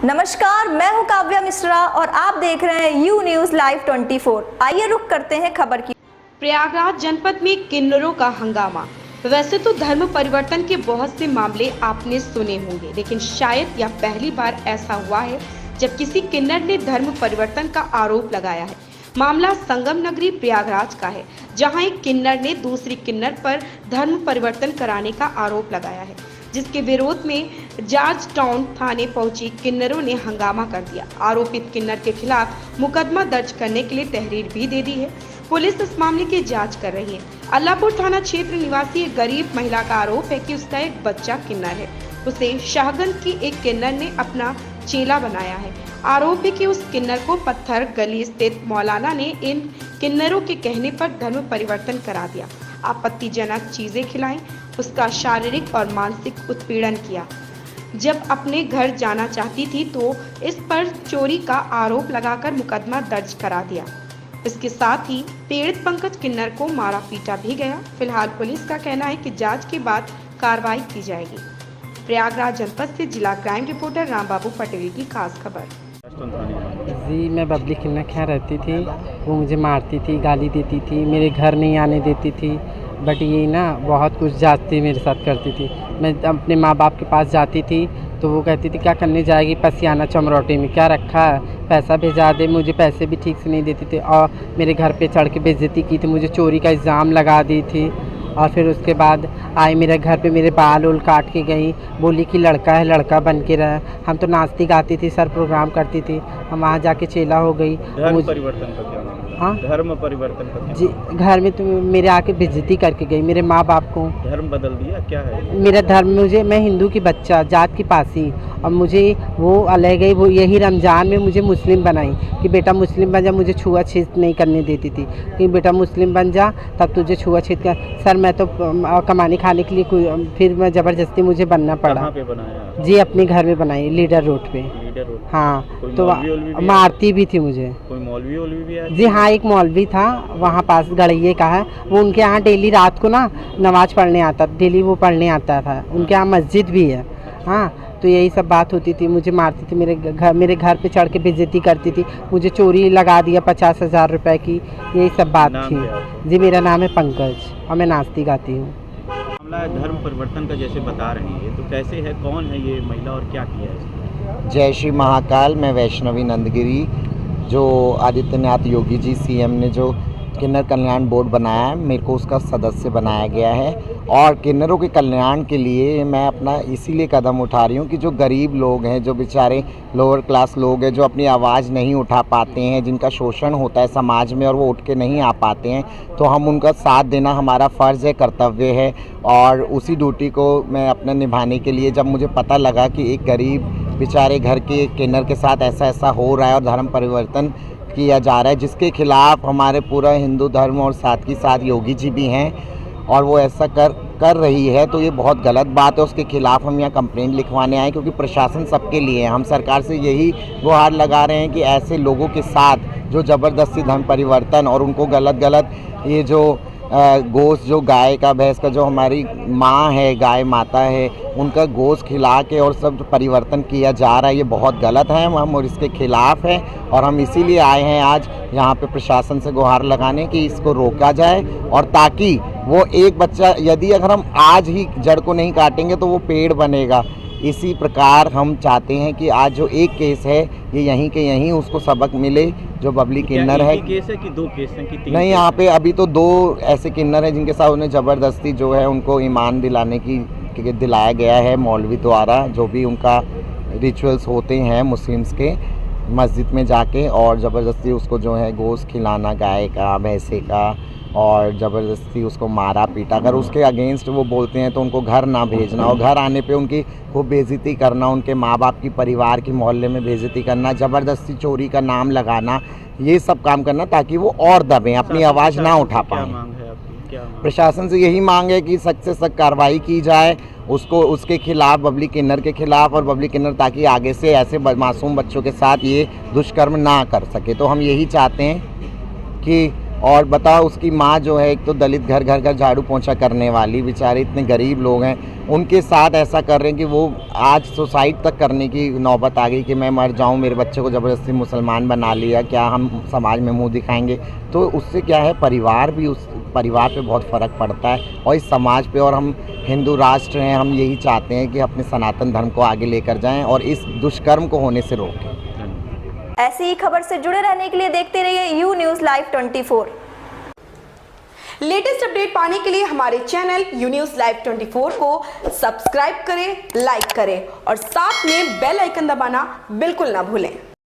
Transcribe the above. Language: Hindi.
नमस्कार, मैं हूं काव्या मिश्रा और आप देख रहे हैं यू न्यूज़ लाइव 24। आइए रुक करते हैं खबर की। प्रयागराज जनपद में किन्नरों का हंगामा। वैसे तो धर्म परिवर्तन के बहुत से मामले आपने सुने होंगे, लेकिन शायद यह पहली बार ऐसा हुआ है जब किसी किन्नर ने धर्म परिवर्तन का आरोप लगाया है। मामला संगम नगरी प्रयागराज का है, जहां एक किन्नर ने दूसरी किन्नर पर धर्म परिवर्तन कराने का आरोप लगाया है, जिसके विरोध में जॉर्ज टाउन थाने पहुंची किन्नरों ने हंगामा कर दिया। आरोपित किन्नर के खिलाफ मुकदमा दर्ज करने के लिए तहरीर भी दे दी है। पुलिस इस मामले की जांच कर रही है। अल्लाहपुर थाना क्षेत्र निवासी एक गरीब महिला का आरोप है कि उसका एक बच्चा किन्नर है। उसे शाहगंज की एक किन्नर ने अपना चेला बनाया है। आरोप है कि उस किन्नर को पत्थर गली स्थित मौलाना ने इन किन्नरों के कहने पर धर्म परिवर्तन करा दिया, आपत्तिजनक चीजें खिलाई, उसका शारीरिक और मानसिक उत्पीड़न किया। जब अपने घर जाना चाहती थी तो इस पर चोरी का आरोप लगाकर मुकदमा दर्ज करा दिया। इसके साथ ही पीड़ित पंकज किन्नर को मारा पीटा भी गया। फिलहाल पुलिस का कहना है कि जांच के बाद कार्रवाई की जाएगी। प्रयागराज जनपद से जिला क्राइम रिपोर्टर रामबाबू पटेल की खास खबर। जी, मैं बबली किन्नर के यहाँ रहती थी। वो मुझे मारती थी, गाली देती थी, मेरे घर नहीं आने देती थी। बट ये ना बहुत कुछ जाती मेरे साथ करती थी। मैं अपने माँ बाप के पास जाती थी तो वो कहती थी क्या करने जाएगी पसियाना चमरोटे में, क्या रखा है, पैसा भेजा दे। मुझे पैसे भी ठीक से नहीं देती थी और मेरे घर पे चढ़ के बेइज्जती की थी, मुझे चोरी का इल्ज़ाम लगा दी थी। और फिर उसके बाद आई मेरे घर पे, मेरे बाल उल काट के गई, बोली कि लड़का है, लड़का बन के रहा। हम तो नाचती गाती थी सर, प्रोग्राम करती थी। हम वहाँ जाके चेला हो गई। धर्म परिवर्तन का क्या नाम है? हाँ, धर्म परिवर्तन का क्या? जी, घर में तो मेरे आके बेइज्जती करके गई, मेरे माँ बाप को। धर्म बदल दिया क्या है? मेरा धर्म, मैं हिंदू की बच्चा, जात की पासी, और मुझे वो अलग गई। वो यही रमज़ान में मुझे मुस्लिम बनाई कि बेटा मुस्लिम बन जा। मुझे छुआछूत नहीं करने देती थी कि बेटा मुस्लिम बन जा तब तुझे छुआछूत कर। सर मैं तो कमाने खाने के लिए फिर मैं ज़बरदस्ती मुझे बनना पड़ा। कहाँ पे बनाया? जी, अपने घर में बनाई, लीडर रोड पे। Leader road? हाँ, तो भी मारती भी थी मुझे। कोई मौलवी भी आया? जी हाँ, एक मौलवी था वहाँ पास, गड़िये का है वो। उनके यहाँ डेली रात को ना नमाज़ पढ़ने आता, डेली वो पढ़ने आता था। उनके यहाँ मस्जिद भी है। हाँ, तो यही सब बात होती थी। मुझे मारती थी, मेरे घर पे चढ़ के बेइज्जती करती थी। मुझे चोरी लगा दिया 50,000 रुपए की। यही सब बात थी। जी, मेरा नाम है पंकज और मैं नाचती गाती हूँ। मामला धर्म परिवर्तन का जैसे बता रहे हैं, तो कैसे है, कौन है ये महिला और क्या किया है इसने? जय श्री महाकाल। मैं वैष्णवी नंदगिरी, जो आदित्यनाथ योगी जी सीएम ने जो किन्नर कल्याण बोर्ड बनाया है, मेरे को उसका सदस्य बनाया गया है। और किन्नरों के कल्याण के लिए मैं अपना इसीलिए कदम उठा रही हूँ कि जो गरीब लोग हैं, जो बेचारे लोअर क्लास लोग हैं, जो अपनी आवाज़ नहीं उठा पाते हैं, जिनका शोषण होता है समाज में और वो उठ के नहीं आ पाते हैं, तो हम उनका साथ देना हमारा फ़र्ज़ है, कर्तव्य है। और उसी ड्यूटी को मैं अपने निभाने के लिए, जब मुझे पता लगा कि एक गरीब बेचारे घर के किन्नर के साथ ऐसा हो रहा है और धर्म परिवर्तन किया जा रहा है, जिसके खिलाफ हमारे पूरा हिंदू धर्म और साथ ही साथ योगी जी भी हैं, और वो ऐसा कर रही है, तो ये बहुत गलत बात है। उसके खिलाफ हम यहाँ कंप्लेंट लिखवाने आए, क्योंकि प्रशासन सबके लिए है। हम सरकार से यही गुहार लगा रहे हैं कि ऐसे लोगों के साथ जो ज़बरदस्ती धर्म परिवर्तन और उनको गलत ये जो गोश्त, जो गाय का, भैंस का, जो हमारी माँ है, गाय माता है, उनका गोश्त खिला के और सब परिवर्तन किया जा रहा है, ये बहुत गलत है। हम और इसके खिलाफ़ हैं और हम इसीलिए आए हैं आज यहाँ पे प्रशासन से गुहार लगाने कि इसको रोका जाए, और ताकि वो एक बच्चा, यदि अगर हम आज ही जड़ को नहीं काटेंगे तो वो पेड़ बनेगा। इसी प्रकार हम चाहते हैं कि आज जो एक केस है ये यहीं के यहीं उसको सबक मिले, जो बबली किन्नर है। केस है कि 2 केस हैं कि 3? नहीं, यहाँ पे अभी तो 2 ऐसे किन्नर हैं जिनके साथ उन्हें ज़बरदस्ती जो है उनको ईमान दिलाने की दिलाया गया है मौलवी द्वारा। जो भी उनका रिचुअल्स होते हैं मुस्लिम्स के, मस्जिद में जाके और ज़बरदस्ती उसको जो है गोश्त खिलाना, गाय का, भैंसे का, और ज़बरदस्ती उसको मारा पीटा। अगर उसके अगेंस्ट वो बोलते हैं तो उनको घर ना भेजना, और घर आने पे उनकी खूब बेइज्जती करना, उनके माँ बाप की, परिवार की, मोहल्ले में बेइज्जती करना, ज़बरदस्ती चोरी का नाम लगाना, ये सब काम करना ताकि वो और दबें, अपनी आवाज़ ना उठा पाएँ। प्रशासन से यही मांग है कि सख्त से सख्त कार्रवाई की जाए उसके खिलाफ, बबली किन्नर के खिलाफ, और बबली किन्नर ताकि आगे से ऐसे मासूम बच्चों के साथ ये दुष्कर्म ना कर सके। तो हम यही चाहते हैं कि और बताओ उसकी माँ जो है, एक तो दलित घर घर झाड़ू पोंछा करने वाली, बेचारे इतने गरीब लोग हैं, उनके साथ ऐसा कर रहे हैं कि वो आज सुसाइड तक करने की नौबत आ गई कि मैं मर जाऊं, मेरे बच्चे को ज़बरदस्ती मुसलमान बना लिया, क्या हम समाज में मुंह दिखाएंगे। तो उससे क्या है, परिवार भी, उस परिवार पे बहुत फ़र्क पड़ता है और इस समाज पे। और हम हिंदू राष्ट्र हैं, हम यही चाहते हैं कि अपने सनातन धर्म को आगे लेकर जाएं और इस दुष्कर्म को होने से रोकें। ऐसी ही खबर से जुड़े रहने के लिए देखते रहिए you news live 24। Latest update पाने के लिए हमारे चैनल यू न्यूज़ लाइव 24 को सब्सक्राइब करें, लाइक करें और साथ में बेल आइकन दबाना बिल्कुल ना भूलें।